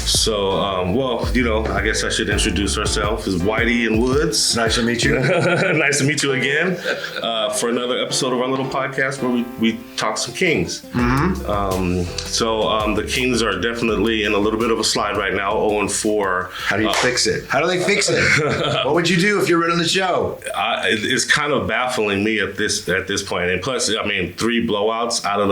So, I guess I should introduce ourselves as Whitey and Woods. Nice to meet you. Nice to meet you again for another episode of our little podcast where we talk some Kings. The Kings are definitely in a little bit of a slide right now, 0-4. How do you fix it? How do they fix it? What would you do if you're running the show? It's kind of baffling me at this point. And plus, 3 blowouts out of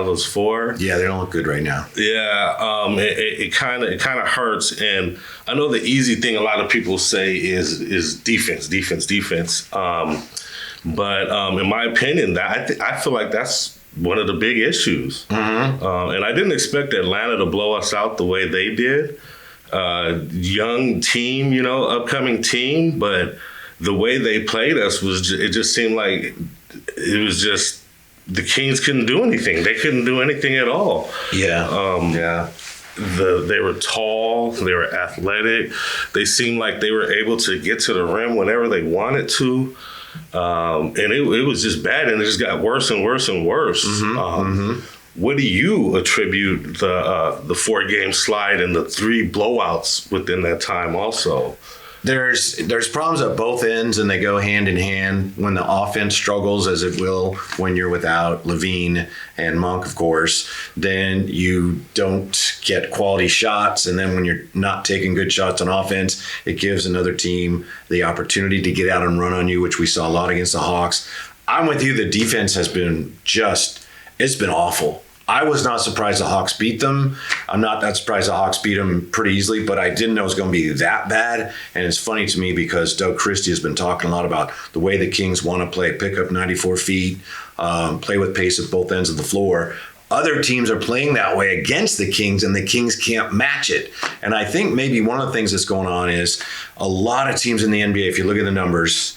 those 4. Yeah, they don't look good right now. Yeah, it kind of hurts. And I know the easy thing a lot of people say is defense. But in my opinion, I feel like that's one of the big issues. And I didn't expect Atlanta to blow us out the way they did. Young team, upcoming team, but the way they played us it just seemed like it was just the Kings couldn't do anything. They couldn't do anything at all. Yeah. They were tall, they were athletic. They seemed like they were able to get to the rim whenever they wanted to. And it was just bad, and it just got worse and worse and worse. What do you attribute the 4-game slide and the 3 blowouts within that time also? There's problems at both ends, and they go hand in hand. When the offense struggles, as it will when you're without Levine and Monk, of course, then you don't get quality shots. And then when you're not taking good shots on offense, it gives another team the opportunity to get out and run on you, which we saw a lot against the Hawks. I'm with you. The defense has been it's been awful. I was not surprised the Hawks beat them. I'm not that surprised the Hawks beat them pretty easily, but I didn't know it was going to be that bad. And it's funny to me because Doug Christie has been talking a lot about the way the Kings want to play, pick up 94 feet, play with pace at both ends of the floor. Other teams are playing that way against the Kings, and the Kings can't match it. And I think maybe one of the things that's going on is a lot of teams in the NBA, if you look at the numbers,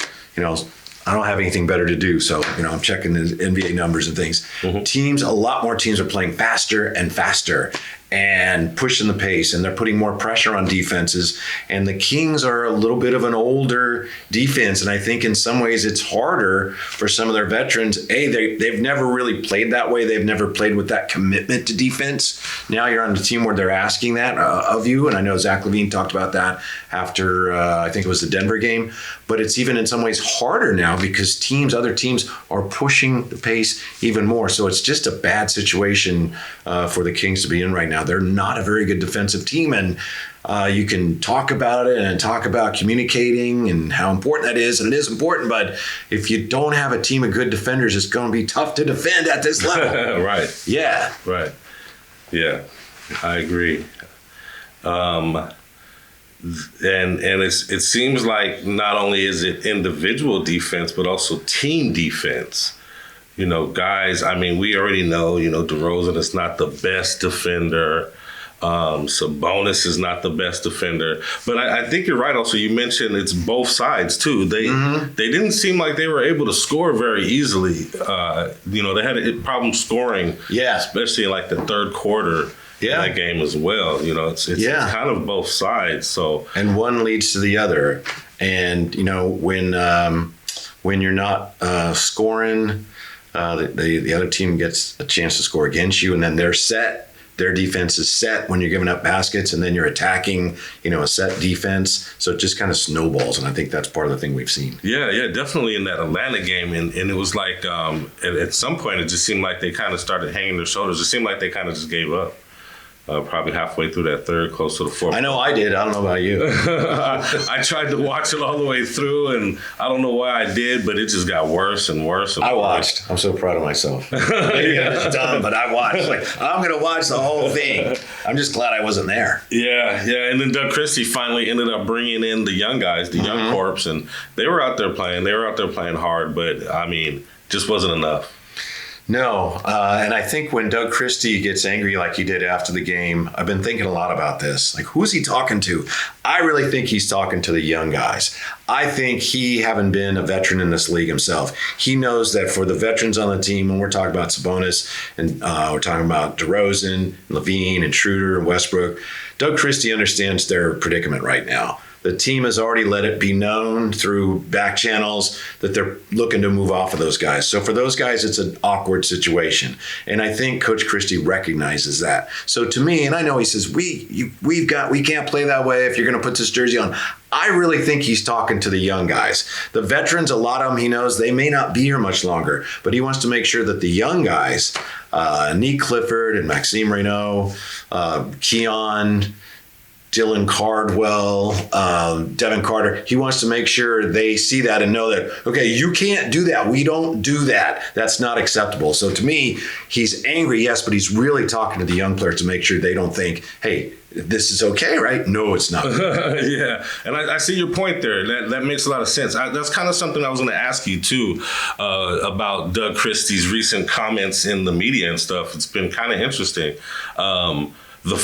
I don't have anything better to do, so I'm checking the NBA numbers and things. A lot more teams are playing faster and faster and pushing the pace, and they're putting more pressure on defenses. And the Kings are a little bit of an older defense, and I think in some ways it's harder for some of their veterans. They've never really played that way. They've never played with that commitment to defense. Now you're on a team where they're asking that of you, and I know Zach LaVine talked about that after I think it was the Denver game. But it's even in some ways harder now because other teams are pushing the pace even more. So it's just a bad situation for the Kings to be in right now. They're not a very good defensive team, and you can talk about it and talk about communicating and how important that is, and it is important, but if you don't have a team of good defenders, it's going to be tough to defend at this level. Right. Yeah. Right. Yeah, I agree. And it seems like not only is it individual defense, but also team defense. Guys, we already know, DeRozan is not the best defender. Sabonis is not the best defender. But I think you're right also. You mentioned it's both sides, too. They didn't seem like they were able to score very easily. They had a problem scoring, especially in the third quarter. In that game as well. It's kind of both sides. So and one leads to the other. And when you're not scoring, the other team gets a chance to score against you, and then they're set. Their defense is set when you're giving up baskets, and then you're attacking, a set defense. So it just kind of snowballs, and I think that's part of the thing we've seen. Yeah, definitely in that Atlanta game. And it was like at some point it just seemed like they kind of started hanging their shoulders. It seemed like they kind of just gave up. Probably halfway through that third, close to the fourth. I know I did. I don't know about you. I tried to watch it all the way through, and I don't know why I did, but it just got worse and worse. I watched. I'm so proud of myself. Maybe I was dumb, but I watched. I'm going to watch the whole thing. I'm just glad I wasn't there. Yeah. And then Doug Christie finally ended up bringing in the young guys, the young corps, and they were out there playing. They were out there playing hard, but, just wasn't enough. No, and I think when Doug Christie gets angry like he did after the game, I've been thinking a lot about this. Who's he talking to? I really think he's talking to the young guys. I think he, having been a veteran in this league himself, he knows that for the veterans on the team, when we're talking about Sabonis and we're talking about DeRozan, Levine, and Schroeder and Westbrook, Doug Christie understands their predicament right now. The team has already let it be known through back channels that they're looking to move off of those guys. So for those guys, it's an awkward situation. And I think Coach Christie recognizes that. So to me, and I know he says, we can't play that way if you're going to put this jersey on. I really think he's talking to the young guys. The veterans, a lot of them, he knows they may not be here much longer, but he wants to make sure that the young guys, Nick Clifford and Maxime Reynaud, Keon, Dylan Cardwell, Devin Carter, he wants to make sure they see that and know that, okay, you can't do that. We don't do that. That's not acceptable. So to me, he's angry, yes, but he's really talking to the young players to make sure they don't think, hey, this is okay, right? No, it's not. Yeah, and I see your point there. That makes a lot of sense. That's kind of something I was going to ask you, too, about Doug Christie's recent comments in the media and stuff. It's been kind of interesting. The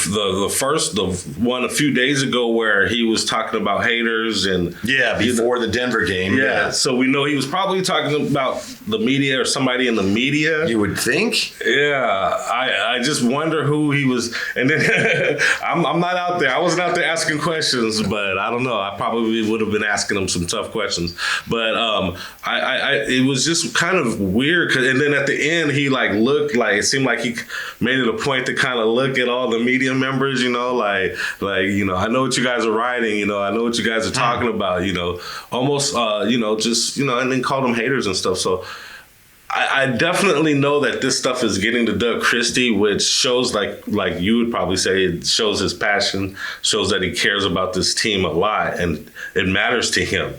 one a few days ago where he was talking about haters and before the Denver game. Yeah, so we know he was probably talking about the media or somebody in the media. You would think. Yeah, I just wonder who he was. And then I'm not out there. I wasn't out there asking questions, but I don't know. I probably would have been asking him some tough questions. But it was just kind of weird. And then at the end, he looked like it seemed like he made it a point to kind of look at all the media members, like I know what you guys are writing, I know what you guys are talking about, almost just and then call them haters and stuff. So I definitely know that this stuff is getting to Doug Christie, which shows like you would probably say, it shows his passion, shows that he cares about this team a lot and it matters to him.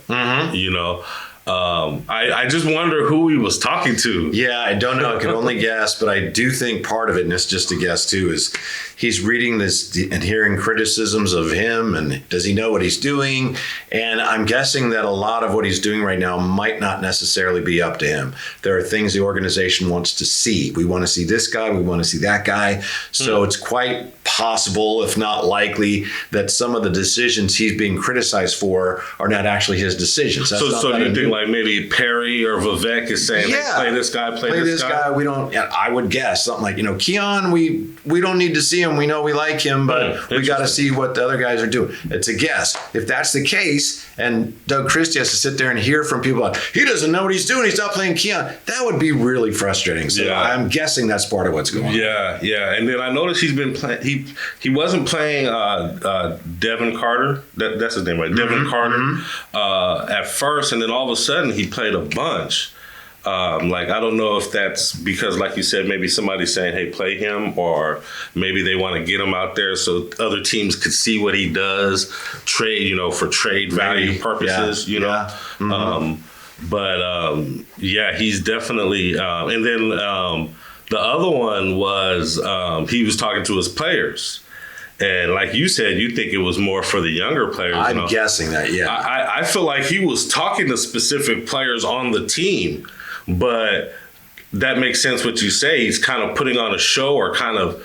I just wonder who he was talking to. Yeah, I don't know. I can only guess, but I do think part of it, and it's just a guess too, is he's reading this and hearing criticisms of him, and does he know what he's doing? And I'm guessing that a lot of what he's doing right now might not necessarily be up to him. There are things the organization wants to see. We want to see this guy. We want to see that guy. So it's quite possible, if not likely, that some of the decisions he's being criticized for are not actually his decisions. So you think like maybe Perry or Vivek is saying, hey, play this guy, play this guy? We don't. I would guess something like, Keon, we don't need to see him. We know we like him, but we got to see what the other guys are doing. It's a guess. If that's the case, and Doug Christie has to sit there and hear from people like, he doesn't know what he's doing, he's not playing Keon, that would be really frustrating. So I'm guessing that's part of what's going on. Yeah. And then I noticed he's been playing. He wasn't playing Devin Carter. That's his name, right? Devin Carter at first, and then all of a sudden he played a bunch. I don't know if that's because, like you said, maybe somebody's saying, hey, play him, or maybe they want to get him out there so other teams could see what he does, trade, for trade value purposes, He's definitely, and then the other one was he was talking to his players. And like you said, you think it was more for the younger players. I'm guessing that, yeah. I feel like he was talking to specific players on the team, but that makes sense what you say. He's kind of putting on a show or kind of,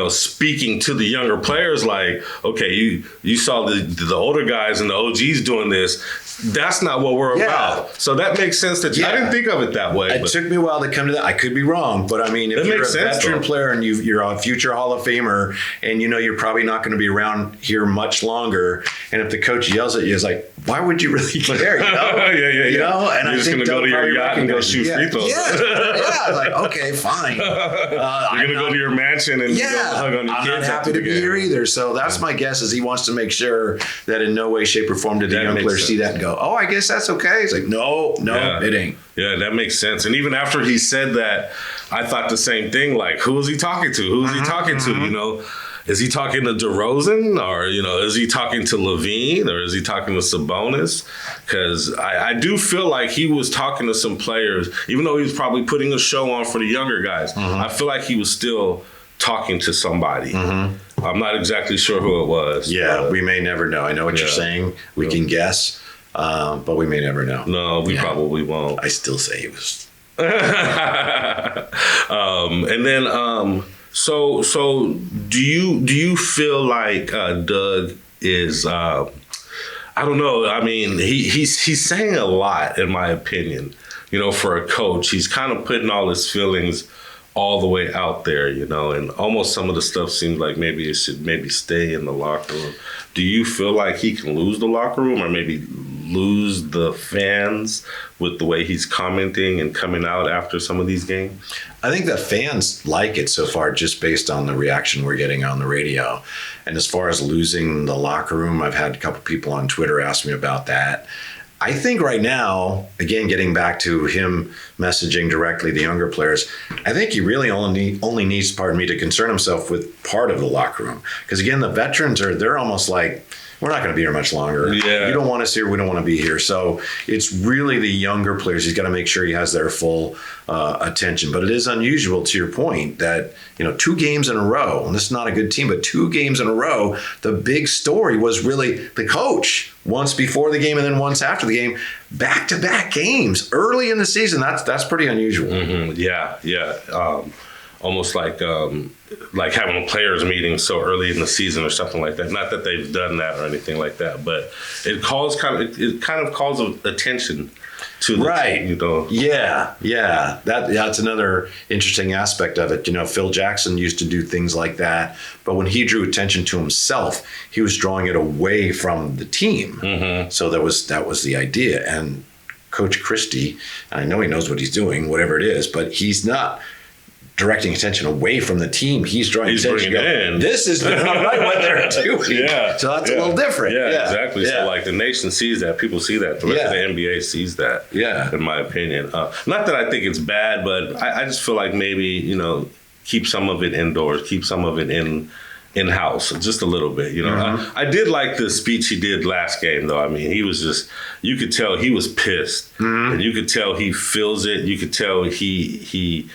speaking to the younger players like, okay, you saw the older guys and the OGs doing this. That's not what we're about. So that makes sense that I didn't think of it that way. It took me a while to come to that. I could be wrong, but I mean, if you're a veteran player and you're a future Hall of Famer and you're probably not going to be around here much longer, and if the coach yells at you, it's like, why would you really care? And you're just going to go to your yacht and go shoot free throws. Like, okay, fine. You're going to go to your mansion and hug on your kids. I'm not happy to be here either. So that's my guess, is he wants to make sure that in no way, shape, or form did the young players see that and go, oh, I guess that's okay. It's like, no, it ain't. Yeah, that makes sense. And even after he said that, I thought the same thing. Like, who is he talking to? Who is he talking to? Is he talking to DeRozan, or, is he talking to Levine, or is he talking to Sabonis? Because I do feel like he was talking to some players, even though he was probably putting a show on for the younger guys. I feel like he was still talking to somebody. I'm not exactly sure who it was. Yeah, we may never know. I know what you're saying. We can guess. But we may never know. No, we probably won't. I still say he was. And then, so do you feel like Doug is? I don't know. I mean, he's saying a lot, in my opinion. For a coach, he's kind of putting all his feelings all the way out there, and almost some of the stuff seems like maybe it should stay in the locker room. Do you feel like he can lose the locker room or maybe lose the fans with the way he's commenting and coming out after some of these games? I think the fans like it so far just based on the reaction we're getting on the radio. And as far as losing the locker room, I've had a couple people on Twitter ask me about that. I think right now, again, getting back to him messaging directly the younger players, I think he really only needs, to concern himself with part of the locker room. Because again, the veterans they're almost like, we're not going to be here much longer. Yeah. You don't want us here. We don't want to be here. So it's really the younger players. He's got to make sure he has their full attention. But it is unusual, to your point, that 2 games in a row, and this is not a good team, but 2 games in a row, the big story was really the coach. Once before the game and then once after the game, back-to-back games early in the season. That's pretty unusual. Mm-hmm. Yeah. Almost like having a players meeting so early in the season or something like that. Not that they've done that or anything like that, but it kind of calls attention to the team, Yeah. That's another interesting aspect of it. Phil Jackson used to do things like that, but when he drew attention to himself, he was drawing it away from the team. Mm-hmm. So that was the idea. And Coach Christie, I know he knows what he's doing, whatever it is, but he's not directing attention away from the team. He's drawing attention. This is not right what they're doing. Yeah. So that's a little different. Yeah, exactly. Yeah. So the nation sees that. People see that. The rest of the NBA sees that. Yeah. In my opinion. Not that I think it's bad, but I just feel like maybe, keep some of it indoors, keep some of it in-house, just a little bit, Mm-hmm. I did like the speech he did last game, though. I mean, he was just, you could tell he was pissed. Mm-hmm. And you could tell he feels it. You could tell he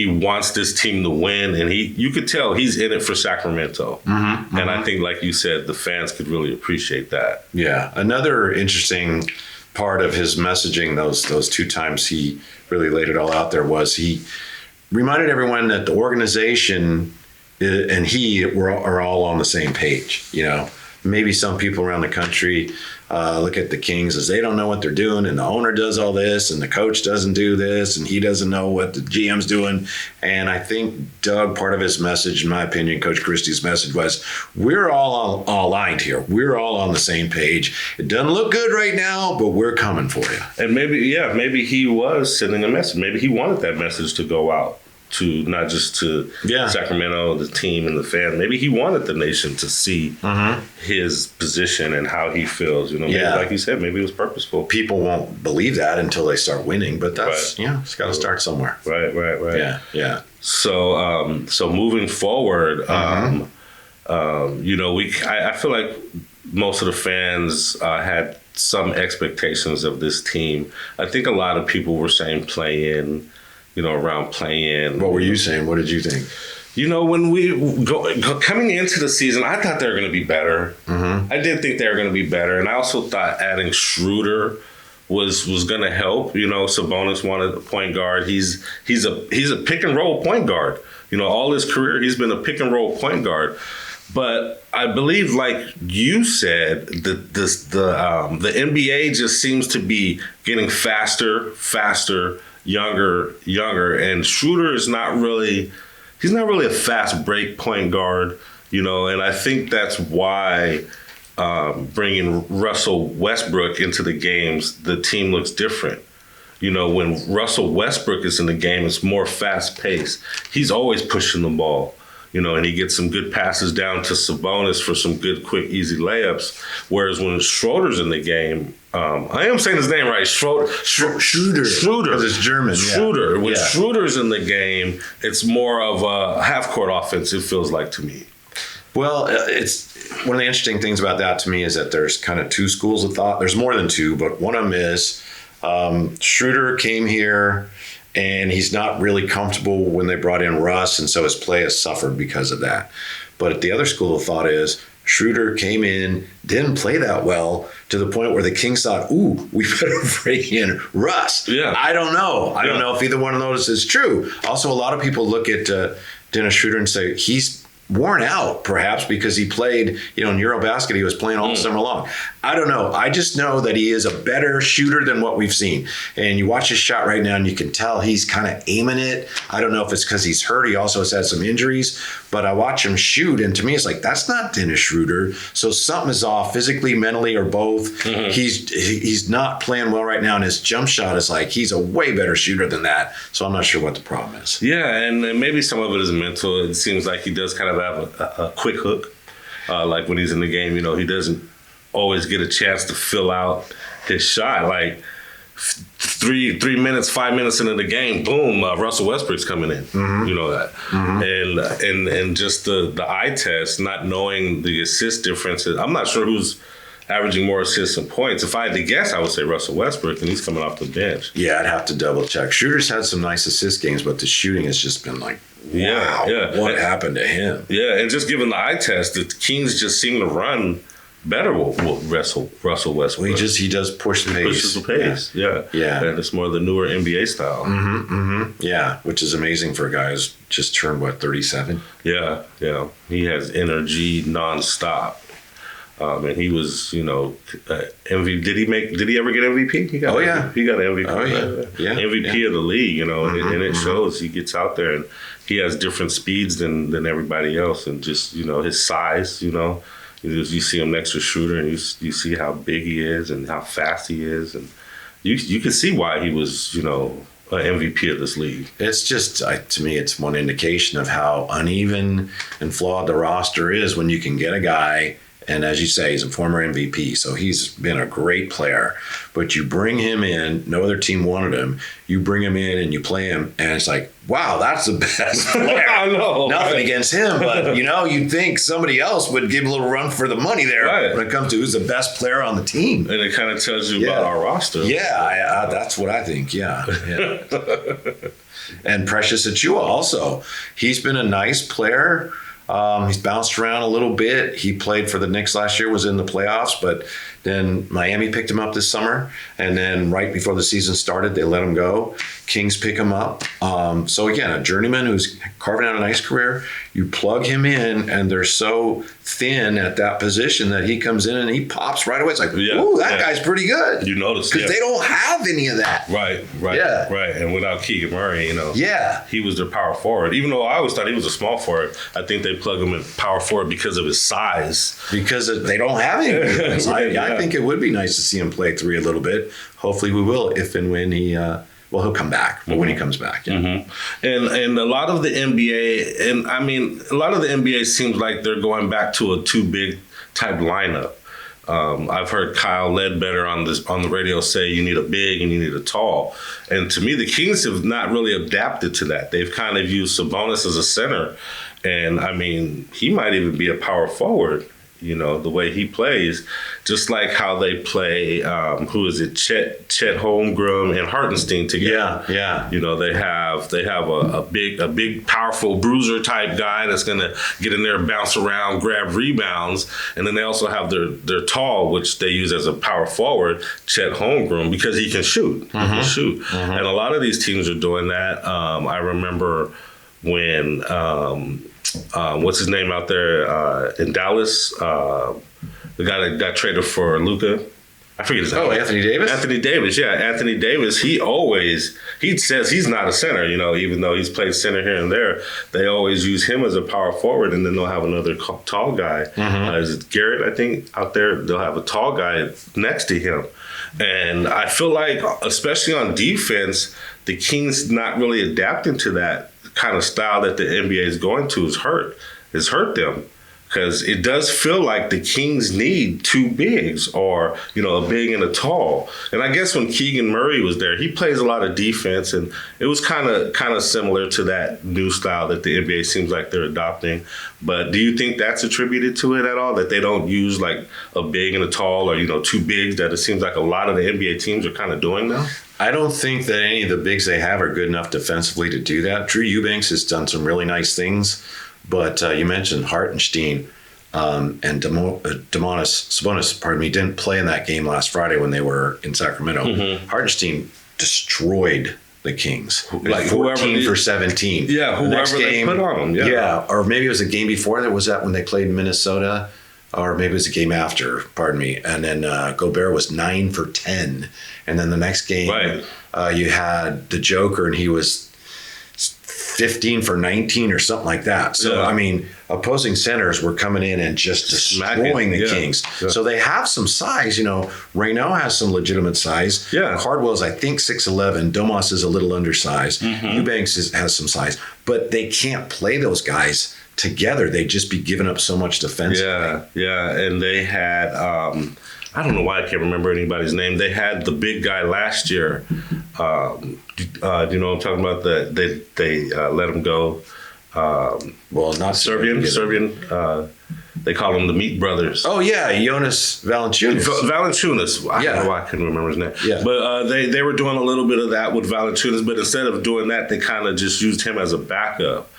wants this team to win, and you could tell he's in it for Sacramento. Mm-hmm, and I think, like you said, the fans could really appreciate that. Yeah. Another interesting part of his messaging, those 2 times he really laid it all out there, was he reminded everyone that the organization and he are all on the same page. Maybe some people around the country look at the Kings as they don't know what they're doing, and the owner does all this, and the coach doesn't do this, and he doesn't know what the GM's doing. And I think Doug, part of his message, in my opinion, Coach Christie's message was, we're all aligned here. We're all on the same page. It doesn't look good right now, but we're coming for you. And maybe he was sending a message. Maybe he wanted that message to go out to not just to Sacramento, the team and the fan. Maybe he wanted the nation to see his position and how he feels. Maybe, like you said, maybe it was purposeful. People won't believe that until they start winning, but that's it's got to start somewhere. Right. Yeah. So moving forward, I feel like most of the fans had some expectations of this team. I think a lot of people were saying play-in. Around play-in. What were you saying? What did you think? When we coming into the season, I thought they were going to be better. Mm-hmm. I did think they were going to be better, and I also thought adding Schroeder was going to help. Sabonis wanted a point guard. He's a pick and roll point guard. All his career he's been a pick and roll point guard. But I believe, like you said, the NBA just seems to be getting faster. Younger, and Schroeder is not really a fast break point guard, and I think that's why bringing Russell Westbrook into the games, the team looks different. When Russell Westbrook is in the game, it's more fast paced. He's always pushing the ball. And he gets some good passes down to Sabonis for some good, quick, easy layups. Whereas when Schroeder's in the game, I am saying his name right, Schroeder. Because it's German. Schroeder. When Schroeder's in the game, it's more of a half-court offense, it feels like to me. Well, it's one of the interesting things about that to me is that there's kind of 2 schools of thought. There's more than 2, but one of them is Schroeder came here, and he's not really comfortable when they brought in Russ, and so his play has suffered because of that. But the other school of thought is Schroeder came in, didn't play that well, to the point where the Kings thought, ooh, we better bring in Russ. Yeah. I don't know. I don't know if either one of those is true. Also, a lot of people look at Dennis Schroeder and say, he's worn out, perhaps because he played, in Eurobasket, he was playing all summer long. I don't know. I just know that he is a better shooter than what we've seen. And you watch his shot right now and you can tell he's kind of aiming it. I don't know if it's because he's hurt. He also has had some injuries, but I watch him shoot. And to me, it's like, that's not Dennis Schroeder. So something is off physically, mentally, or both. He's not playing well right now. And his jump shot is like, he's a way better shooter than that. So I'm not sure what the problem is. Yeah, and maybe some of it is mental. It seems like he does kind of have a quick hook. Like when he's in the game, he doesn't always get a chance to fill out his shot. Like 3 minutes, 5 minutes into the game, boom, Russell Westbrook's coming in. You know that. And just the eye test, not knowing the assist differences. I'm not sure who's averaging more assists and points. If I had to guess, I would say Russell Westbrook, and he's coming off the bench. Yeah, I'd have to double check. Schroeder's had some nice assist games, but the shooting has just been like, wow, what happened to him? Yeah, and just given the eye test, the Kings just seem to run better with Russell Westbrook. Well, he does push the pace. Pushes the pace, yeah. And it's more the newer NBA style. Yeah, which is amazing for a guy who's just turned, 37? Yeah. He has energy nonstop. And he was, MVP. Did he ever get MVP? He got he got MVP. MVP of the league, and it shows. He gets out there and he has different speeds than everybody else, and just his size. You see him next to Schroeder, and you see how big he is and how fast he is, and you can see why he was an MVP of this league. It's just, to me, it's one indication of how uneven and flawed the roster is when you can get a guy. And as you say, he's a former MVP, so he's been a great player. But you bring him in, no other team wanted him. You bring him in and you play him, and it's like, wow, that's the best player. I know. Nothing against him, but you'd think somebody else would give a little run for the money there when it comes to who's the best player on the team. And it kind of tells you about our roster. Yeah, that's what I think. Yeah. And Precious Achiuwa also, he's been a nice player. He's bounced around a little bit. He played for the Knicks last year, was in the playoffs, but then Miami picked him up this summer. And then right before the season started, they let him go. Kings pick him up. So again, a journeyman who's carving out a nice career. You plug him in, and they're so thin at that position that he comes in and he pops right away. It's like, ooh, that guy's pretty good. You notice. Because they don't have any of that. Right. And without Keegan Murray, he was their power forward. Even though I always thought he was a small forward, I think they plug him in power forward because of his size. Because they don't have any. I think it would be nice to see him play 3 a little bit. Hopefully we will if and when he he'll come back, but when he comes back. And a lot of the NBA, a lot of the NBA seems like they're going back to a too big type lineup. I've heard Kyle Ledbetter on the radio say you need a big and you need a tall. And to me, the Kings have not really adapted to that. They've kind of used Sabonis as a center. And he might even be a power forward. The way he plays, just like how they play, Chet Holmgren and Hartenstein together. Yeah. They have a big, powerful bruiser type guy that's going to get in there, bounce around, grab rebounds. And then they also have their tall, which they use as a power forward, Chet Holmgren, because he can shoot. And a lot of these teams are doing that. I remember when... what's his name out there in Dallas? The guy that got traded for Luka. I forget his name. Oh, Anthony Davis? Anthony Davis, yeah. Anthony Davis, he says he's not a center, even though he's played center here and there. They always use him as a power forward, and then they'll have another tall guy. Is it Garrett, I think, out there? They'll have a tall guy next to him. And I feel like, especially on defense, the Kings not really adapting to that kind of style that the NBA is going to has hurt them, because it does feel like the Kings need 2 bigs or a big and a tall. And I guess when Keegan Murray was there, he plays a lot of defense, and it was kind of similar to that new style that the NBA seems like they're adopting. But do you think that's attributed to it at all, that they don't use like a big and a tall or 2 bigs that it seems like a lot of the NBA teams are kind of doing now? I don't think that any of the bigs they have are good enough defensively to do that. Drew Eubanks has done some really nice things, but you mentioned Hartenstein and Domantas Sabonis, didn't play in that game last Friday when they were in Sacramento. Hartenstein destroyed the Kings. Like 14 for 17. Yeah, The next whoever they put on them. Yeah, or maybe it was a game before that. Was that when they played Minnesota? Or maybe it was a game after, pardon me. And then Gobert was 9 for 10. And then the next game, you had the Joker, and he was 15 for 19 or something like that. So, I mean, opposing centers were coming in and just destroying the Kings. Yeah. So they have some size. You know, Reynaud has some legitimate size. Yeah. Cardwell's, I think, 6'11". Domas is a little undersized. Eubanks has some size. But they can't play those guys together. They'd just be giving up so much defensively. Yeah. And they had, I don't know why I can't remember anybody's name. They had the big guy last year. Do you know what I'm talking about? That they let him go. Well, not Serbian. They call them the Meat Brothers. Oh yeah, Jonas Valanciunas. Valanciunas. I don't know why I couldn't remember his name. Yeah. But they were doing a little bit of that with Valanciunas, but instead of doing that, they kind of just used him as a backup.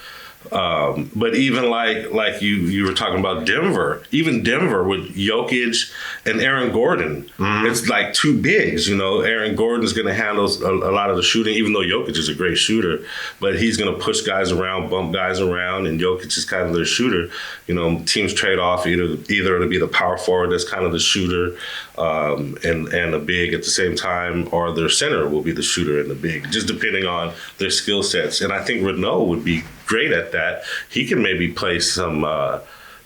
But even like you were talking about Denver, even Denver with Jokic and Aaron Gordon, it's like two bigs. You know, Aaron Gordon's going to handle a lot of the shooting, even though Jokic is a great shooter. But he's going to push guys around, bump guys around, and Jokic is kind of their shooter. You know, teams trade off either to be the power forward that's kind of the shooter, and a big at the same time, or their center will be the shooter and the big, just depending on their skill sets. And I think Reynaud would be great at that. He can maybe play some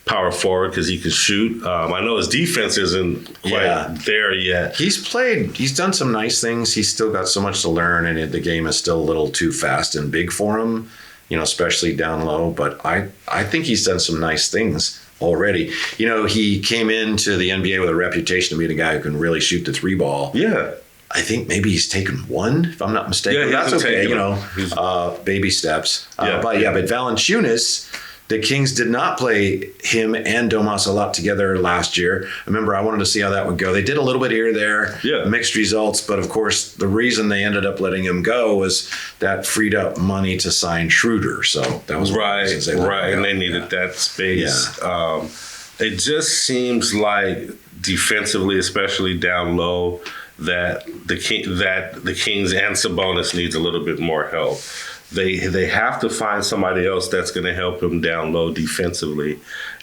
power forward because he can shoot. I know his defense isn't quite there yet. He's done some nice things. He's still got so much to learn, and the game is still a little too fast and big for him, you know, especially down low. But I think he's done some nice things already. You know, he came into the NBA with a reputation to be the guy who can really shoot the three ball. Yeah. I think maybe he's taken one, if I'm not mistaken. Yeah, that's okay, you know, baby steps. But Valanciunas, the Kings did not play him and Domas a lot together last year. I remember I wanted to see how that would go. They did a little bit here or there, mixed results. But, of course, the reason they ended up letting him go was that freed up money to sign Schroeder. So that was right. And they needed that space. Yeah. It just seems like defensively, especially down low, that the Kings and Sabonis needs a little bit more help. They have to find somebody else that's going to help him down low defensively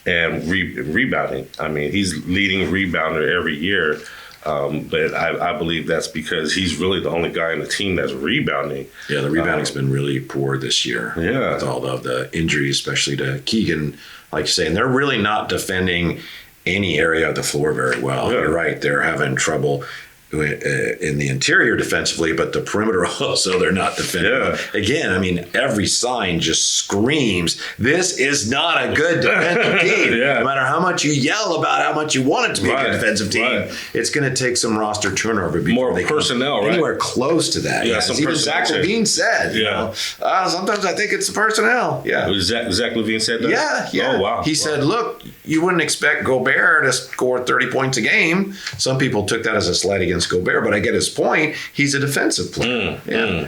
and rebounding. I mean, he's leading rebounder every year, but I believe that's because he's really the only guy on the team that's rebounding. Yeah, the rebounding's been really poor this year. Yeah, with all of the injuries, especially to Keegan, like you say, and they're really not defending any area of the floor very well. Yeah. You're right; they're having trouble in the interior defensively, but the perimeter also they're not defending. Yeah. Again, I mean, every sign just screams, this is not a good defensive team. No matter how much you yell about how much you want it to be a good defensive team, it's going to take some roster turnover before more personnel, right? Anywhere close to that. Yeah, even Zach LaVine said, you know, sometimes I think it's the personnel. Yeah. Zach LaVine said that? Yeah. Oh, wow. He said, look, you wouldn't expect Gobert to score 30 points a game. Some people took that as a slight against Gobert, but I get his point. He's a defensive player.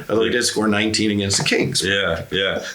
Although he did sure 19 against the Kings. Yeah.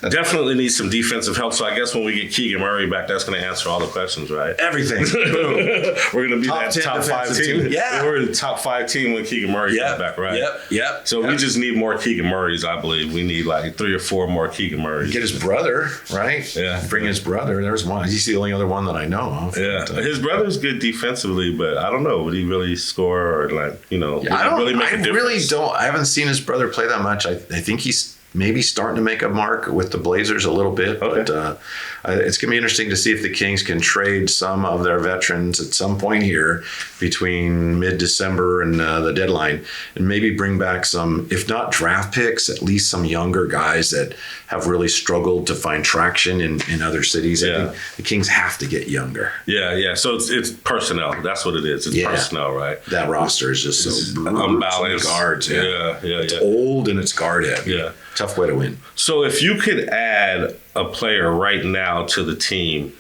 Definitely needs some defensive help. So I guess when we get Keegan Murray back, that's going to answer all the questions, right? Everything. Boom. We're going to be that top 5 team. Yeah. We're the top 5 team when Keegan Murray comes back, right? Yep. So we just need more Keegan Murrays, I believe. We need like 3 or 4 more Keegan Murrays. Get his brother, right? Yeah. Bring his brother. There's one. He's the only other one that I know of. Yeah. His brother's good defensively, but I don't know. Would he really score or like, you know, I really make a difference? Really don't. I haven't seen his brother play that much. I think he's maybe starting to make a mark with the Blazers a little bit. Okay. But it's going to be interesting to see if the Kings can trade some of their veterans at some point here between mid-December and the deadline, and maybe bring back some, if not draft picks, at least some younger guys that have really struggled to find traction in other cities. I think the Kings have to get younger. Yeah. So it's personnel. That's what it is. It's personnel, right? That roster is just so unbalanced. Guards. Yeah. It's old and it's guard heavy. Yeah. Tough way to win. So if you could add a player right now to the team,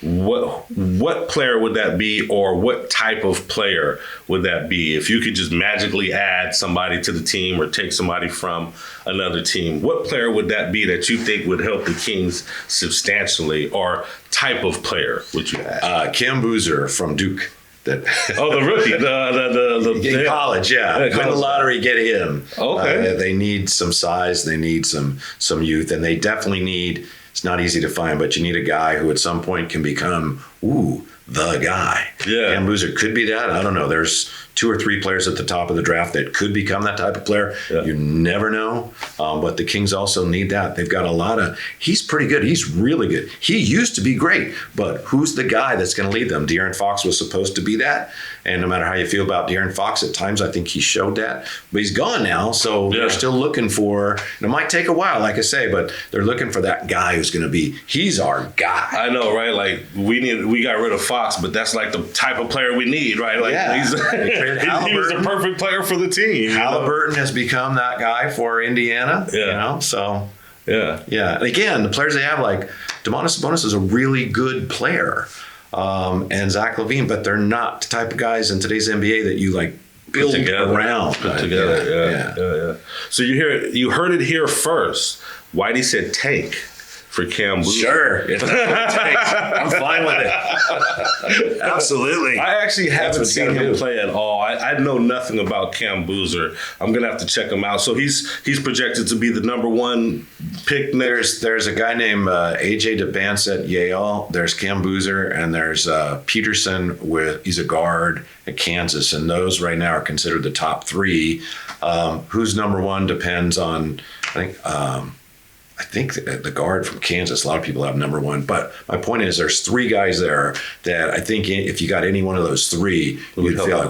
what player would that be, or what type of player would that be? If you could just magically add somebody to the team or take somebody from another team, what player would that be that you think would help the Kings substantially, or type of player would you add? Cam Boozer from Duke. Oh, the rookie, in college, yeah. Win the college. lottery, get him. Okay. They need some size. They need some youth, and they definitely need. It's not easy to find, but you need a guy who at some point can become the guy. Yeah. Cam Boozer could be that. I don't know. There's 2 or 3 players at the top of the draft that could become that type of player. Yeah. You never know. But the Kings also need that. They've got a lot of. He's pretty good. He's really good. He used to be great, but who's the guy that's going to lead them? De'Aaron Fox was supposed to be that. And no matter how you feel about De'Aaron Fox, at times I think he showed that. But he's gone now, so they're still looking for. And it might take a while, like I say, but they're looking for that guy who's going to be. He's our guy. I know, right? Like we got rid of Fox, but that's like the type of player we need, right? Like he was the perfect player for the team. Halliburton has become that guy for Indiana. Yeah. So yeah. And again, the players they have, like Domantas Sabonis is a really good player. And Zach LaVine, but they're not the type of guys in today's NBA that you like build around. Put together. Yeah. So you heard it here first. Whitey said tank for Cam Boozer. Sure. I'm fine with it. Absolutely. I actually haven't seen him play at all. I know nothing about Cam Boozer. I'm going to have to check him out. So he's projected to be the number 1 pick next. There's a guy named AJ DeBance at Yale. There's Cam Boozer, and there's Peterson he's a guard at Kansas, and those right now are considered the top 3. Who's number 1 depends on, I think the guard from Kansas, a lot of people have number 1. But my point is there's 3 guys there that I think if you got any one of those 3, you'd feel like,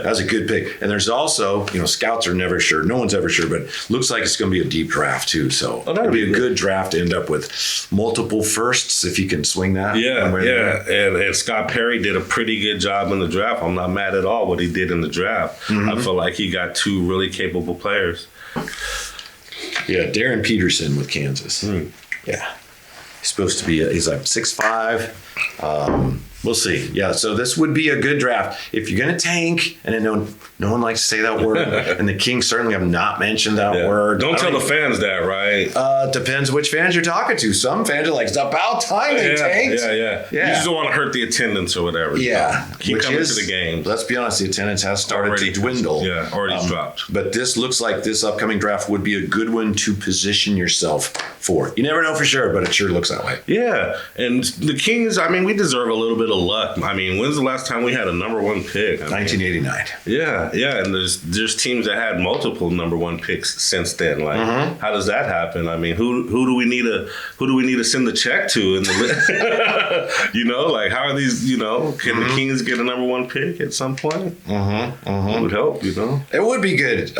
that's a good pick. And there's also, scouts are never sure. No one's ever sure, but looks like it's going to be a deep draft too. So it'll be a good draft to end up with multiple firsts if you can swing that. And Scott Perry did a pretty good job in the draft. I'm not mad at all what he did in the draft. I feel like he got 2 really capable players. Yeah, Darren Peterson with Kansas. Yeah. He's supposed to be, he's like 6'5". We'll see. Yeah, so this would be a good draft. If you're going to tank, and I know no one likes to say that word, and the Kings certainly have not mentioned that word. Don't tell the fans that, right? Depends which fans you're talking to. Some fans are like, it's about time they tanked. Yeah. You just don't want to hurt the attendance or whatever. Yeah. Keep coming to the game. Let's be honest, the attendance has started to dwindle. Yeah, already dropped. But this looks like this upcoming draft would be a good one to position yourself for. You never know for sure, but it sure looks that way. Yeah, and the Kings, we deserve a little bit of luck. When's the last time we had a number 1 pick? 1989. Yeah, and there's teams that had multiple number 1 picks since then. Like, how does that happen? Who do we need to send the check to in the how are these? Can the Kings get a number 1 pick at some point? It would help. It would be good.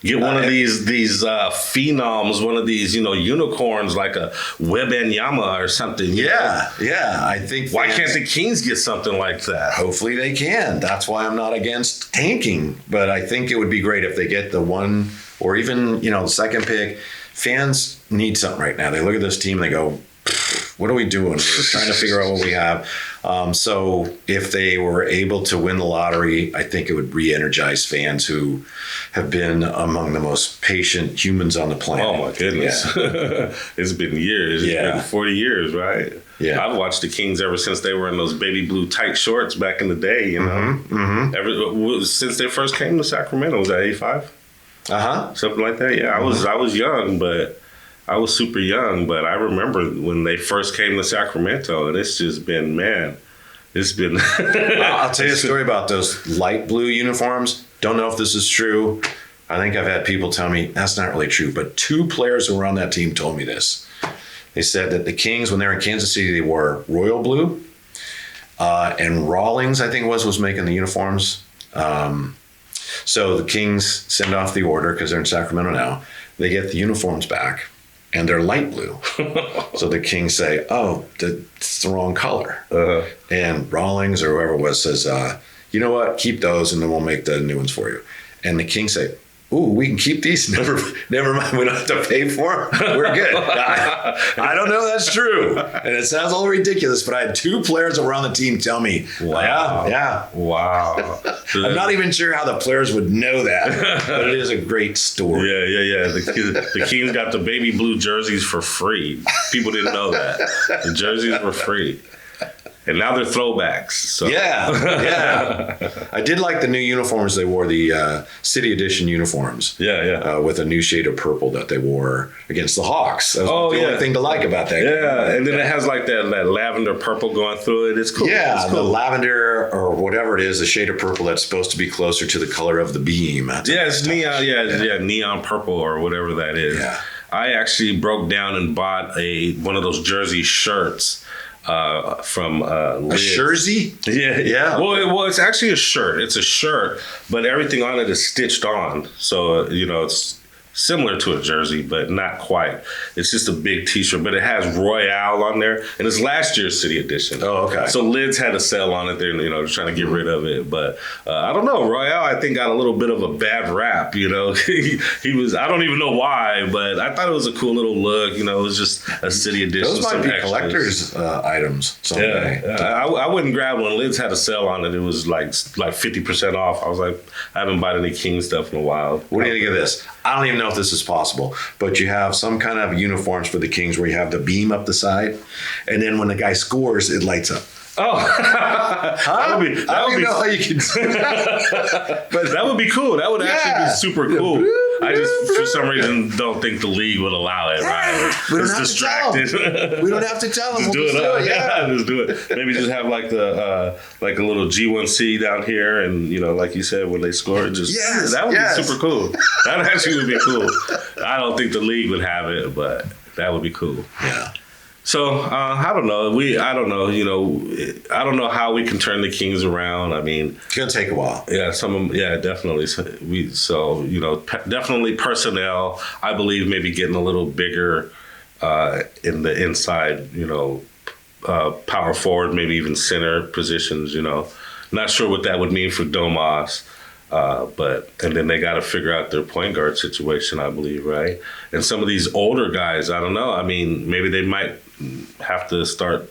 Get one of these phenoms, one of these, unicorns like a Wembanyama or something. Yeah. I think. Why can't the Kings get something like that? Hopefully they can. That's why I'm not against tanking. But I think it would be great if they get the 1 or even, the second pick. Fans need something right now. They look at this team and they go, what are we doing? We're trying to figure out what we have. So if they were able to win the lottery, I think it would re-energize fans who have been among the most patient humans on the planet. Oh, my goodness. Yeah. It's been years. It's been 40 years, right? Yeah. I've watched the Kings ever since they were in those baby blue tight shorts back in the day, since they first came to Sacramento. Was that 85? Something like that. Yeah, I was young, but I was super young, but I remember when they first came to Sacramento, and it's just been, it's been. I'll tell you a story about those light blue uniforms. Don't know if this is true. I think I've had people tell me that's not really true, but 2 players who were on that team told me this. They said that the Kings, when they were in Kansas City, they wore royal blue, and Rawlings, I think was making the uniforms. So the Kings send off the order because they're in Sacramento now. They get the uniforms back. And they're light blue. So the Kings say, it's the wrong color. And Rawlings or whoever it was says, you know what, keep those and then we'll make the new ones for you. And the Kings say, we can keep these. Never mind, we don't have to pay for them. We're good. I don't know that's true. And it sounds a little ridiculous, but I had 2 players that were on the team tell me, wow. I'm not even sure how the players would know that, but it is a great story. Yeah. The Kings got the baby blue jerseys for free. People didn't know that. The jerseys were free. And now they're throwbacks. So. Yeah. I did like the new uniforms they wore, the City Edition uniforms. Yeah. With a new shade of purple that they wore against the Hawks. That was the only thing to like about that. Yeah, and then it has like that lavender purple going through it. It's cool. Yeah, it's cool. The lavender or whatever it is, the shade of purple that's supposed to be closer to the color of the beam. It's neon. Yeah, neon purple or whatever that is. Yeah. I actually broke down and bought one of those jersey shirts. From a jersey? Yeah. Well, it's actually a shirt. It's a shirt, but everything on it is stitched on. So it's similar to a jersey, but not quite. It's just a big T-shirt, but it has Royale on there, and it's last year's City Edition. Oh, okay. So Lids had a sale on it. They're trying to get rid of it, but I don't know. Royale, I think, got a little bit of a bad rap. He was. I don't even know why, but I thought it was a cool little look. It was just a City Edition. Those might be collector's items someday. Yeah. I wouldn't grab one. Lids had a sale on it. It was like 50% off. I was like, I haven't bought any King stuff in a while. What do you think of this? I don't even know if this is possible, but you have some kind of uniforms for the Kings where you have the beam up the side, and then when the guy scores, it lights up. Oh, I don't know how you can do that. But that would be cool. That would actually be super cool. I just, for some reason, don't think the league would allow it. Right? It's distracted. We don't have to tell them. Just do it. Yeah, just do it. Maybe just have like the like a little G1C down here, and like you said, when they score, that would be super cool. That actually would be cool. I don't think the league would have it, but that would be cool. Yeah. So I don't know. I don't know. I don't know how we can turn the Kings around. I mean, it's gonna take a while. Yeah, definitely. Definitely personnel. I believe maybe getting a little bigger in the inside. Power forward, maybe even center positions. Not sure what that would mean for Domas. And then they got to figure out their point guard situation, I believe, right? And some of these older guys, I don't know. I mean, maybe they might have to start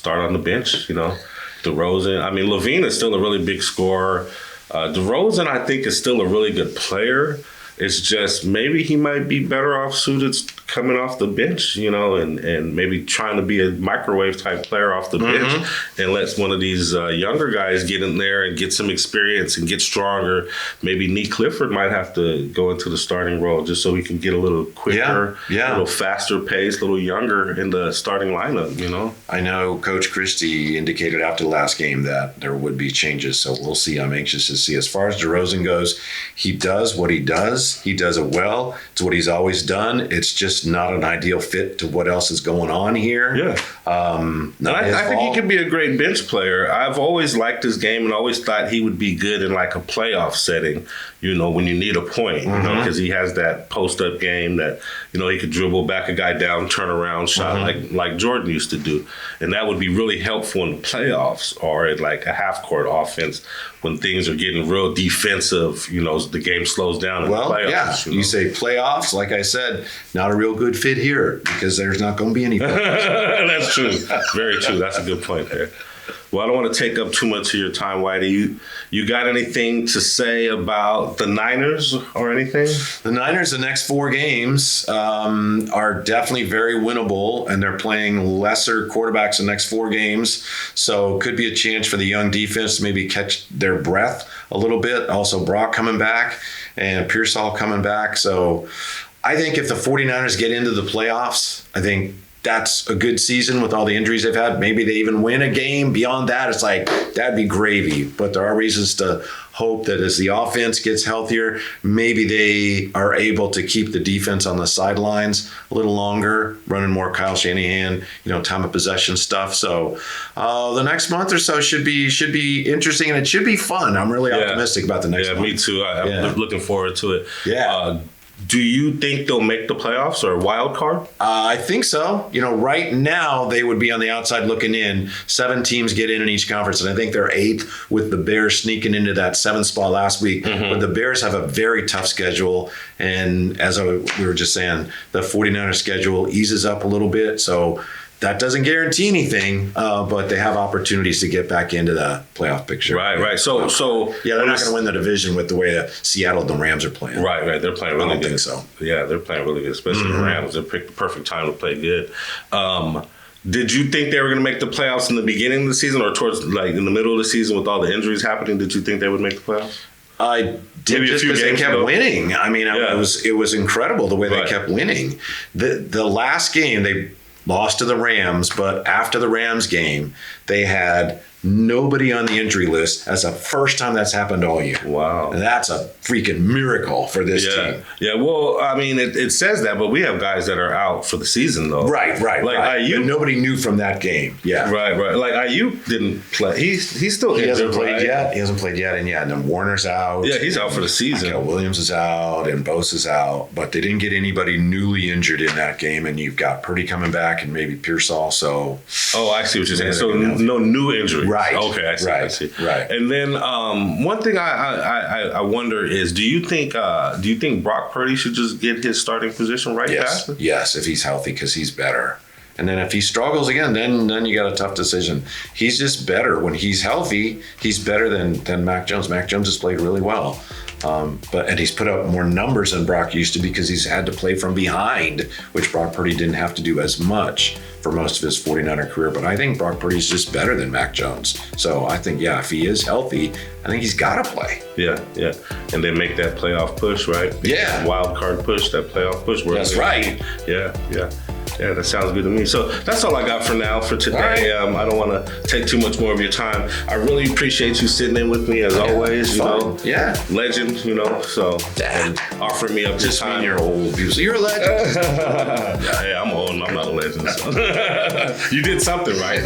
on the bench, DeRozan. I mean, Levine is still a really big scorer. DeRozan, I think, is still a really good player. It's just maybe he might be better off suited coming off the bench, and maybe trying to be a microwave type player off the bench and let one of these younger guys get in there and get some experience and get stronger. Maybe Nee Clifford might have to go into the starting role just so he can get a little quicker, a little faster pace, a little younger in the starting lineup, I know Coach Christie indicated after the last game that there would be changes, so we'll see. I'm anxious to see. As far as DeRozan goes, he does what he does. He does it well. It's what he's always done. It's just not an ideal fit to what else is going on here. Yeah. I think he could be a great bench player. I've always liked his game and always thought he would be good in like a playoff setting, when you need a point, because he has that post-up game that, he could dribble back a guy down, turn around, shot like Jordan used to do. And that would be really helpful in the playoffs or in like a half-court offense when things are getting real defensive, the game slows down in the playoffs. Yeah. You say playoffs, like I said, not a real good fit here because there's not going to be any playoffs. That's true. Very true. That's a good point there. Well, I don't want to take up too much of your time, Whitey. You got anything to say about the Niners or anything? The Niners, the next 4 games are definitely very winnable, and they're playing lesser quarterbacks the next 4 games. So could be a chance for the young defense to maybe catch their breath a little bit. Also, Brock coming back and Pearsall coming back. So I think if the 49ers get into the playoffs, I think that's a good season with all the injuries they've had. Maybe they even win a game. Beyond that, it's like, that'd be gravy. But there are reasons to hope that as the offense gets healthier, maybe they are able to keep the defense on the sidelines a little longer, running more Kyle Shanahan, time of possession stuff. So the next month or so should be interesting, and it should be fun. I'm really optimistic about the next month. Yeah, me too. I'm looking forward to it. Yeah. Do you think they'll make the playoffs or a wild card? I think so. Right now they would be on the outside looking in. 7 teams get in each conference, and I think they're 8th with the Bears sneaking into that 7th spot last week. But the Bears have a very tough schedule, and as we were just saying, the 49ers schedule eases up a little bit, so that doesn't guarantee anything, but they have opportunities to get back into the playoff picture. Right. So they're not going to win the division with the way Seattle and the Rams are playing. Right. They're playing really good. I don't think so. Yeah, they're playing really good, especially the Rams. They picked the perfect time to play good. Did you think they were going to make the playoffs in the beginning of the season or towards like in the middle of the season with all the injuries happening? Did you think they would make the playoffs? I did, Maybe a just few because they games kept ago. winning. I mean, it was incredible the way Right. they kept winning. The last game they lost to the Rams, but after the Rams game, they had nobody on the injury list. That's the first time that's happened all year. Wow. And that's a freaking miracle for this team. Yeah. Well, I mean, it says that, but we have guys that are out for the season, though. Right. Like But Ayuk. nobody knew from that game. Yeah. Right. Like Ayuk didn't play. He's still He injured, hasn't played right? yet. He hasn't played yet. And then Warner's out. Yeah, he's out for the season. Michael Williams is out and Bosa's out. But they didn't get anybody newly injured in that game. And you've got Purdy coming back and maybe Pierce also. Oh, I see what you're saying. So Yeah. no new injuries. Right. Okay, I see. Right. I see. Right. And then one thing I wonder is, do you think Brock Purdy should just get his starting position right Yes. back? Yes, if he's healthy, because he's better. And then if he struggles again, then you got a tough decision. He's just better when he's healthy. He's better than Mac Jones. Mac Jones has played really well, and he's put up more numbers than Brock used to because he's had to play from behind, which Brock Purdy didn't have to do as much for most of his 49er career. But I think Brock Purdy's just better than Mac Jones. So I think, if he is healthy, I think he's got to play. Yeah. And then make that playoff push, right? Yeah. Wild card push, that playoff push. That's right. Yeah. Yeah, that sounds good to me. So that's all I got for now for today. All right. I don't want to take too much more of your time. I really appreciate you sitting in with me as always. You Fun. know, Yeah. legend. You know, so and offering me up your Just time. mean you're old. People say, you're a legend. Hey, I'm old and I'm not a legend. So. You did something right.